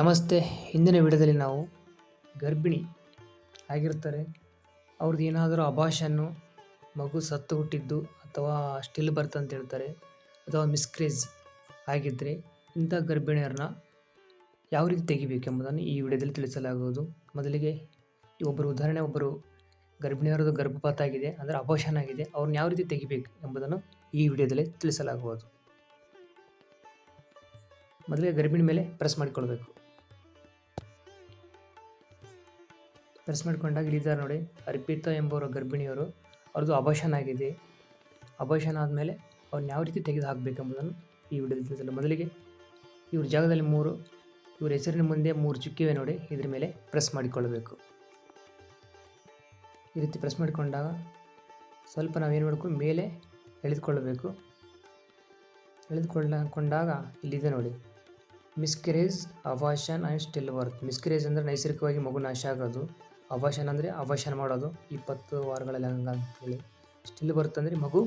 ನಮಸ್ತೆ. ಹಿಂದಿನ ವಿಡಿಯೋದಲ್ಲಿ ನಾವು ಗರ್ಭಿಣಿ ಆಗಿರ್ತಾರೆ, ಅವ್ರದ್ದು ಏನಾದರೂ ಅಬಾರ್ಷನ್ನು, ಮಗು ಸತ್ತು ಹುಟ್ಟಿದ್ದು ಅಥವಾ ಸ್ಟಿಲ್ ಬರ್ತ್ ಅಂತ ಹೇಳ್ತಾರೆ, ಅಥವಾ ಮಿಸ್ಕ್ರೇಜ್ ಆಗಿದ್ದರೆ ಇಂಥ ಗರ್ಭಿಣಿಯರನ್ನ ಯಾವ ರೀತಿ ತೆಗಿಬೇಕೆಂಬುದನ್ನು ಈ ವಿಡಿಯೋದಲ್ಲಿ ತಿಳಿಸಲಾಗುವುದು. ಮೊದಲಿಗೆ ಒಬ್ಬರು ಗರ್ಭಿಣಿಯರದು ಗರ್ಭಪಾತ ಆಗಿದೆ, ಅಂದರೆ ಅಬಾರ್ಷನ್ ಆಗಿದೆ, ಅವ್ರನ್ನ ಯಾವ ರೀತಿ ತೆಗಿಬೇಕು ಎಂಬುದನ್ನು ಈ ವಿಡಿಯೋದಲ್ಲಿ ತಿಳಿಸಲಾಗುವುದು. ಮೊದಲಿಗೆ ಗರ್ಭಿಣಿ ಮೇಲೆ ಪ್ರೆಸ್ ಮಾಡಿಕೊಳ್ಬೇಕು. ಪ್ರೆಸ್ ಮಾಡಿಕೊಂಡಾಗ ಇಲ್ಲಿದ್ದಾರೆ ನೋಡಿ, ಅರ್ಪಿತಾ ಎಂಬುವರ ಗರ್ಭಿಣಿಯವರು, ಅವ್ರದ್ದು ಅಬಾರ್ಷನ್ ಆಗಿದೆ. ಅಬಾರ್ಷನ್ ಆದಮೇಲೆ ಅವ್ರನ್ನ ಯಾವ ರೀತಿ ತೆಗೆದು ಹಾಕಬೇಕೆಂಬುದನ್ನು ಈ ವಿಡಿಯೋದಲ್ಲಿ ತಿಳಿಸಲು. ಮೊದಲಿಗೆ ಇವ್ರ ಜಾಗದಲ್ಲಿ ಇವ್ರ ಹೆಸರಿನ ಮುಂದೆ 3 ಚುಕ್ಕಿವೆ ನೋಡಿ, ಇದ್ರ ಮೇಲೆ ಪ್ರೆಸ್ ಮಾಡಿಕೊಳ್ಳಬೇಕು. ಈ ರೀತಿ ಪ್ರೆಸ್ ಮಾಡಿಕೊಂಡಾಗ ಸ್ವಲ್ಪ ನಾವೇನು ಮಾಡಬೇಕು, ಮೇಲೆ ಎಳೆದುಕೊಳ್ಳಬೇಕು. ಎಳೆದುಕೊಂಡಾಗ ಇಲ್ಲಿದೆ ನೋಡಿ, ಮಿಸ್ಕರೇಜ್, ಅಬಾರ್ಷನ್ ಆ್ಯಂಡ್ ಸ್ಟಿಲ್ ಬರ್ತ್. ಮಿಸ್ಕರೇಜ್ ಅಂದರೆ ನೈಸರ್ಗಿಕವಾಗಿ ಮಗು ನಾಶ ಆಗೋದು. ಅಬಾರ್ಷನ್ ಅಂದರೆ ಅಬಾರ್ಷನ್ ಮಾಡೋದು 20 ವಾರಗಳಲ್ಲಿ ಅಂತೇಳಿ. ಸ್ಟಿಲ್ ಬರ್ತ್ ಅಂದರೆ ಮಗು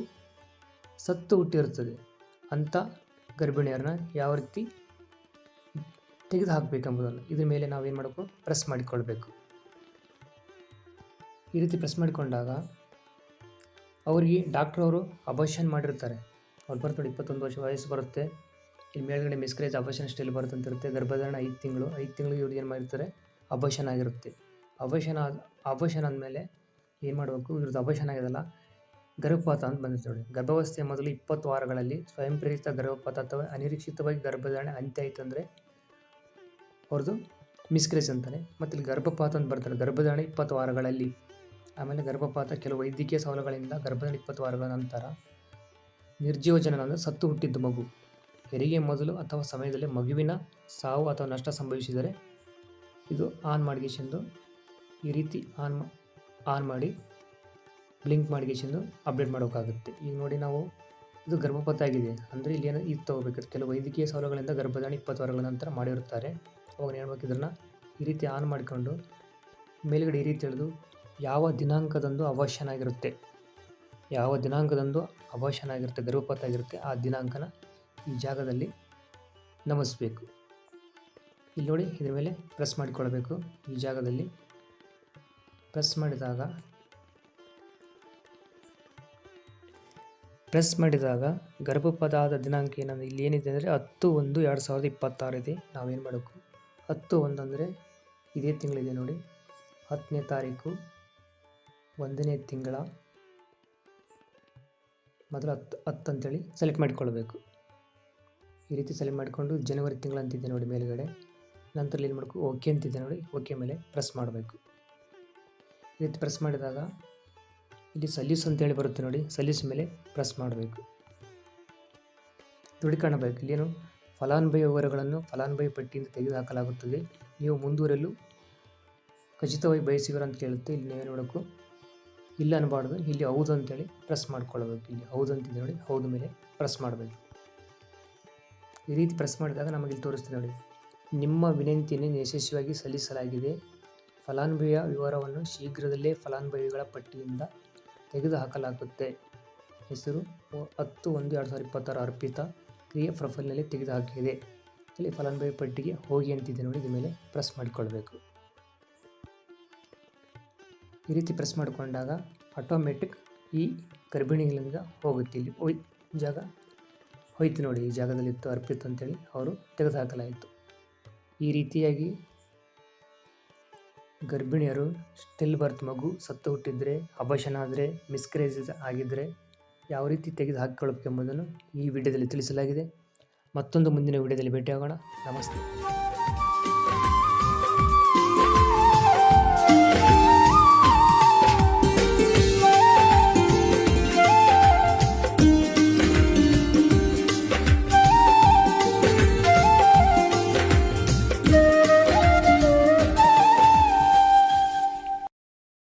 ಸತ್ತು ಹುಟ್ಟಿರುತ್ತದೆ. ಅಂಥ ಗರ್ಭಿಣಿಯರನ್ನ ಯಾವ ರೀತಿ ತೆಗೆದು ಹಾಕಬೇಕೆಂಬುದನ್ನು ಇದ್ರ ಮೇಲೆ ನಾವೇನು ಮಾಡಬೇಕು, ಪ್ರೆಸ್ ಮಾಡಿಕೊಳ್ಬೇಕು. ಈ ರೀತಿ ಪ್ರೆಸ್ ಮಾಡಿಕೊಂಡಾಗ ಅವರಿಗೆ ಡಾಕ್ಟ್ರವರು ಅಬಾರ್ಷನ್ ಮಾಡಿರ್ತಾರೆ. ಅವ್ರು ಬರ್ತಾರೆ 21 ವರ್ಷ ವಯಸ್ಸು ಬರುತ್ತೆ. ಇಲ್ಲಿ ಮೇಲ್ಗಡೆ ಮಿಸ್ಕರೇಜ್, ಅಬಾರ್ಷನ್, ಸ್ಟಿಲ್ ಬರ್ತ್ ಅಂತ ಇರುತ್ತೆ. ಗರ್ಭಧಾರಣ 5 ತಿಂಗಳಿಗೆ ಇವ್ರು ಏನು ಮಾಡಿರ್ತಾರೆ, ಅಬಾರ್ಷನ್ ಆಗಿರುತ್ತೆ. ಅಬಾರ್ಷನ್ ಆದಮೇಲೆ ಏನು ಮಾಡಬೇಕು, ಇವ್ರದ್ದು ಅಬಾರ್ಷನ್ ಆಗಿದೆಲ್ಲ ಗರ್ಭಪಾತ ಅಂತ ಬಂದಿರುತ್ತೆ ನೋಡಿ. ಗರ್ಭಾವಸ್ಥೆಯ ಮೊದಲು 20 ವಾರಗಳಲ್ಲಿ ಸ್ವಯಂ ಪ್ರೇರಿತ ಗರ್ಭಪಾತ ಅಥವಾ ಅನಿರೀಕ್ಷಿತವಾಗಿ ಗರ್ಭಧಾರಣೆ ಅಂತ್ಯ ಆಯಿತು ಅಂದರೆ ಅವ್ರದ್ದು ಮಿಸ್ಕರೇಜ್ ಅಂತಾರೆ. ಮತ್ತು ಇಲ್ಲಿ ಗರ್ಭಪಾತ ಅಂತ ಬರ್ತಾರೆ, ಗರ್ಭಧಾರಣೆ 20 ವಾರಗಳಲ್ಲಿ. ಆಮೇಲೆ ಗರ್ಭಪಾತ ಕೆಲವು ವೈದ್ಯಕೀಯ ಸವಾಲುಗಳಿಂದ ಗರ್ಭಧಾರಣೆ 20 ವಾರಗಳ ನಂತರ ನಿರ್ಜೀವ ಜನನ ಅಂದರೆ ಸತ್ತು ಹುಟ್ಟಿದ್ದು ಮಗು, ಹೆರಿಗೆ ಮೊದಲು ಅಥವಾ ಸಮಯದಲ್ಲಿ ಮಗುವಿನ ಸಾವು ಅಥವಾ ನಷ್ಟ ಸಂಭವಿಸಿದರೆ ಇದು ಆನ್ ಮಾಡಿಗೆಸೆಂದು ಈ ರೀತಿ ಆನ್ ಮಾಡಿ ಬ್ಲಿಂಕ್ ಮಾಡಿಗೆಸೆಂದು ಅಪ್ಡೇಟ್ ಮಾಡೋಕ್ಕಾಗುತ್ತೆ. ಈಗ ನೋಡಿ, ನಾವು ಇದು ಗರ್ಭಪಾತ ಆಗಿದೆ ಅಂದರೆ ಇಲ್ಲಿ ಏನೋ ಇದು ತೊಗೋಬೇಕು. ಕೆಲವು ವೈದ್ಯಕೀಯ ಸವಾಲುಗಳಿಂದ ಗರ್ಭಧಾರಣೆ 20 ವಾರಗಳ ನಂತರ ಮಾಡಿರುತ್ತಾರೆ. ಅವಾಗ ಹೇಳ್ಬೇಕು, ಇದನ್ನು ಈ ರೀತಿ ಆನ್ ಮಾಡಿಕೊಂಡು ಮೇಲುಗಡೆ ಈ ರೀತಿ ಎಳೆದು ಯಾವ ದಿನಾಂಕದಂದು ಅಬಾರ್ಷನ್ ಆಗಿರುತ್ತೆ, ಗರ್ಭಪಾತ ಆಗಿರುತ್ತೆ, ಆ ದಿನಾಂಕನ ಈ ಜಾಗದಲ್ಲಿ ನಮೂದಿಸಬೇಕು. ಇಲ್ಲಿ ನೋಡಿ, ಇದ್ರ ಮೇಲೆ ಪ್ರೆಸ್ ಮಾಡಿಕೊಳ್ಬೇಕು. ಈ ಜಾಗದಲ್ಲಿ ಪ್ರೆಸ್ ಮಾಡಿದಾಗ ಗರ್ಭಪಾತ ಆದ ದಿನಾಂಕ ಏನಂದರೆ ಇಲ್ಲಿ ಏನಿದೆ ಅಂದರೆ 10/1/2026 ಇದೆ. ನಾವೇನು ಮಾಡಬೇಕು, 10/1 ಅಂದರೆ ಇದೇ ತಿಂಗಳಿದೆ ನೋಡಿ, 10ನೇ ತಾರೀಕು 1ನೇ ತಿಂಗಳ ಮೊದಲು 10 ಅಂತೇಳಿ ಸೆಲೆಕ್ಟ್ ಮಾಡಿಕೊಳ್ಬೇಕು. ಈ ರೀತಿ ಸೆಲೆಕ್ಟ್ ಮಾಡಿಕೊಂಡು ಜನವರಿ ತಿಂಗಳು ಅಂತಿದೆ ನೋಡಿ ಮೇಲುಗಡೆ. ನಂತರ ಏನು ಮಾಡಬೇಕು, ಓಕೆ ಅಂತಿದೆ ನೋಡಿ, ಓಕೆ ಮೇಲೆ ಪ್ರೆಸ್ ಮಾಡಬೇಕು. ಈ ರೀತಿ ಪ್ರೆಸ್ ಮಾಡಿದಾಗ ಇಲ್ಲಿ ಸಲೀಸು ಅಂತೇಳಿ ಬರುತ್ತೆ ನೋಡಿ, ಸಲೀಸು ಮೇಲೆ ಪ್ರೆಸ್ ಮಾಡಬೇಕು. ದುಡಿ ಕಾಣಬೇಕು. ಇಲ್ಲೇನು ಫಲಾನುಭವಿ ವಿವರಗಳನ್ನು ಫಲಾನುಭವಿ ಪಟ್ಟಿಯಿಂದ ತೆಗೆದುಹಾಕಲಾಗುತ್ತದೆ, ನೀವು ಮುಂದುವರೆಯಲು ಖಚಿತವಾಗಿ ಬಯಸುವಿರ ಅಂತ ಕೇಳುತ್ತೆ. ಇಲ್ಲಿ ನೀವೇನು ಮಾಡಬೇಕು, ಇಲ್ಲ ಅನ್ನಬಾರ್ದು, ಇಲ್ಲಿ ಹೌದು ಅಂತೇಳಿ ಪ್ರೆಸ್ ಮಾಡ್ಕೊಳ್ಬೇಕು. ಇಲ್ಲಿ ಹೌದು ಅಂತಿದೆ ನೋಡಿ, ಹೌದು ಮೇಲೆ ಪ್ರೆಸ್ ಮಾಡಬೇಕು. ಈ ರೀತಿ ಪ್ರೆಸ್ ಮಾಡಿದಾಗ ನಮಗೆ ಇಲ್ಲಿ ತೋರಿಸ್ತೀವಿ ನೋಡಿ, ನಿಮ್ಮ ವಿನಂತಿಯನ್ನು ಯಶಸ್ವಿಯಾಗಿ ಸಲ್ಲಿಸಲಾಗಿದೆ. ಫಲಾನುಭವಿಯ ವಿವರವನ್ನು ಶೀಘ್ರದಲ್ಲೇ ಫಲಾನುಭವಿಗಳ ಪಟ್ಟಿಯಿಂದ ತೆಗೆದುಹಾಕಲಾಗುತ್ತೆ. ಹೆಸರು 10/1/2026 ಅರ್ಪಿತಾ, ಕ್ರಿಯೆ ಪ್ರೊಫೈಲ್ನಲ್ಲಿ ತೆಗೆದುಹಾಕಿದೆ. ಇಲ್ಲಿ ಫಲಾನುಭವಿ ಪಟ್ಟಿಗೆ ಹೋಗಿ ಅಂತಿದೆ ನೋಡಿ, ಇದ್ರ ಮೇಲೆ ಪ್ರೆಸ್ ಮಾಡಿಕೊಳ್ಬೇಕು. ಈ ರೀತಿ ಪ್ರೆಸ್ ಮಾಡಿಕೊಂಡಾಗ ಆಟೋಮೆಟಿಕ್ ಈ ಗರ್ಭಿಣಿಗಳಿಂದ ಹೋಗುತ್ತೆ. ಇಲ್ಲಿ ಜಾಗ ಹೋಯ್ತು ನೋಡಿ, ಈ ಜಾಗದಲ್ಲಿತ್ತು ಅರ್ಪಿತ್ ಅಂತೇಳಿ ಅವರು ತೆಗೆದುಹಾಕಲಾಯಿತು. ಈ ರೀತಿಯಾಗಿ ಗರ್ಭಿಣಿಯರು ಸ್ಟಿಲ್ ಬರ್ತ್ ಮಗು ಸತ್ತು ಹುಟ್ಟಿದರೆ, ಅಬಾರ್ಷನ್ ಆದರೆ, ಮಿಸ್ಕರೇಜ್ ಆಗಿದ್ದರೆ ಯಾವ ರೀತಿ ತೆಗೆದು ಹಾಕಿಕೊಳ್ಳಬೇಕೆಂಬುದನ್ನು ಈ ವಿಡಿಯೋದಲ್ಲಿ ತಿಳಿಸಲಾಗಿದೆ. ಮತ್ತೊಂದು ಮುಂದಿನ ವಿಡಿಯೋದಲ್ಲಿ ಭೇಟಿಯಾಗೋಣ. ನಮಸ್ತೆ.